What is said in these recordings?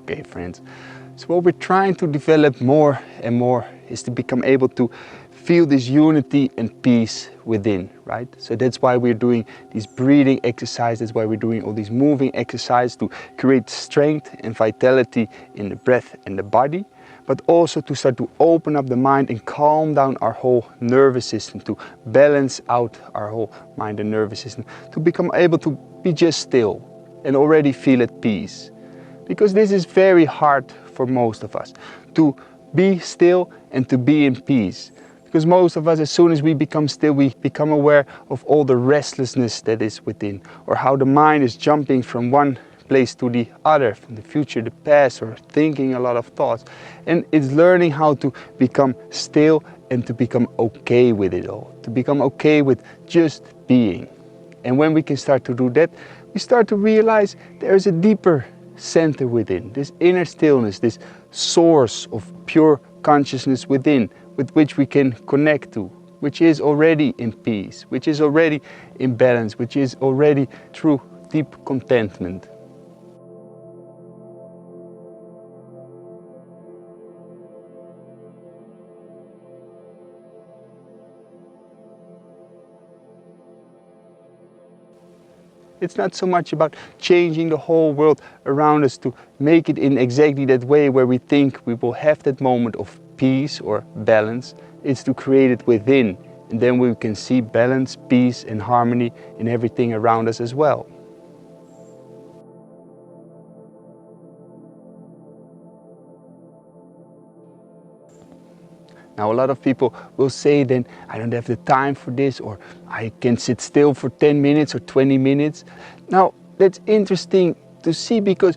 okay, friends. So what we're trying to develop more and more is to become able to feel this unity and peace within, right? So that's why we're doing these breathing exercises, that's why we're doing all these moving exercises to create strength and vitality in the breath and the body, but also to start to open up the mind and calm down our whole nervous system, to balance out our whole mind and nervous system, to become able to be just still and already feel at peace. Because this is very hard for most of us, to be still and to be in peace. Because most of us, as soon as we become still, we become aware of all the restlessness that is within, or how the mind is jumping from one place to the other, from the future, the past, or thinking a lot of thoughts. And it's learning how to become still and to become okay with it all, to become okay with just being. And when we can start to do that, we start to realize there's a deeper center within, this inner stillness, this source of pure consciousness within, with which we can connect to, which is already in peace, which is already in balance, which is already true deep contentment. It's not so much about changing the whole world around us to make it in exactly that way where we think we will have that moment of peace or balance. It's to create it within, and then we can see balance, peace and harmony in everything around us as well. Now a lot of people will say then, I don't have the time for this, or I can sit still for 10 minutes or 20 minutes. Now that's interesting to see, because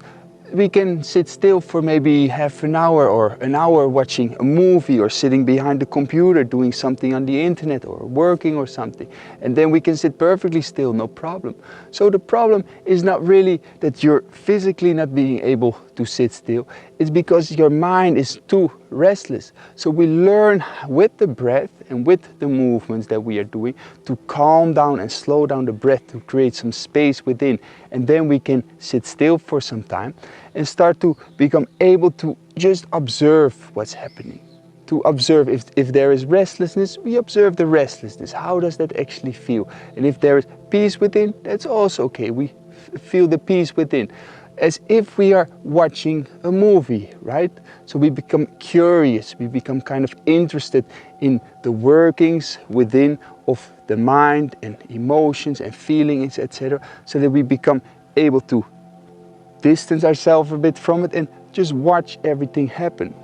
we can sit still for maybe half an hour or an hour watching a movie, or sitting behind the computer doing something on the internet or working or something. And then we can sit perfectly still, no problem. So the problem is not really that you're physically not being able to sit still. It's because your mind is too restless. So we learn with the breath and with the movements that we are doing to calm down and slow down the breath, to create some space within. And then we can sit still for some time and start to become able to just observe what's happening. To observe if there is restlessness, we observe the restlessness. How does that actually feel? And if there is peace within, that's also okay. We feel the peace within. As if we are watching a movie, right? So we become curious, we become kind of interested in the workings within of the mind and emotions and feelings, etc. So that we become able to distance ourselves a bit from it and just watch everything happen.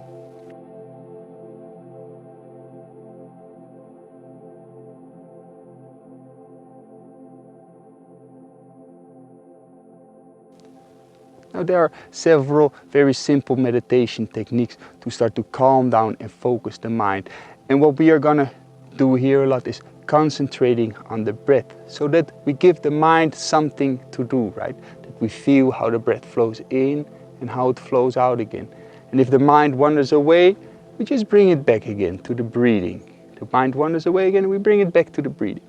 Now there are several very simple meditation techniques to start to calm down and focus the mind. And what we are gonna do here a lot is concentrating on the breath, so that we give the mind something to do, right? That we feel how the breath flows in and how it flows out again. And if the mind wanders away, we just bring it back again to the breathing. The mind wanders away again, we bring it back to the breathing.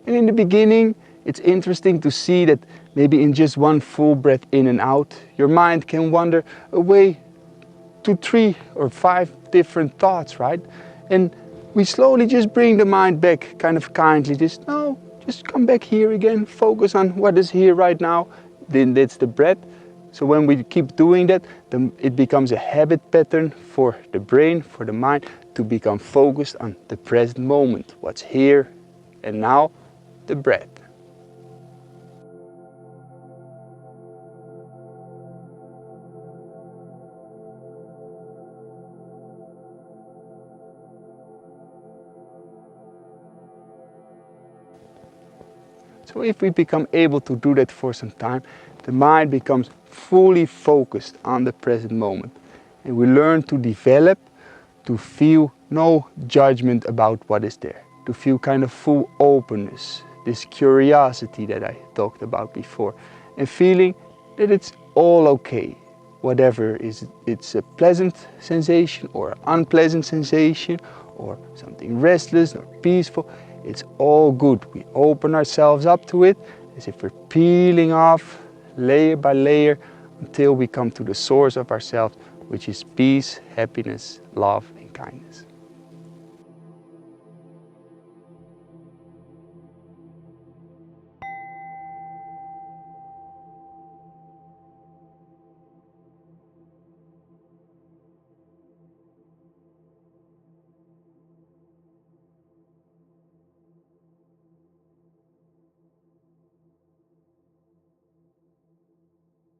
And in the beginning, it's interesting to see that maybe in just one full breath in and out, your mind can wander away to 3 or 5 different thoughts, right? And we slowly just bring the mind back, kind of kindly, just come back here again, focus on what is here right now. Then that's the breath. So when we keep doing that, then it becomes a habit pattern for the brain, for the mind, to become focused on the present moment, what's here and now, the breath. So if we become able to do that for some time, the mind becomes fully focused on the present moment. And we learn to develop, to feel no judgment about what is there, to feel kind of full openness, this curiosity that I talked about before, and feeling that it's all okay. Whatever is, it's a pleasant sensation or an unpleasant sensation or something restless or peaceful, it's all good. We open ourselves up to it as if we're peeling off layer by layer until we come to the source of ourselves, which is peace, happiness, love, and kindness.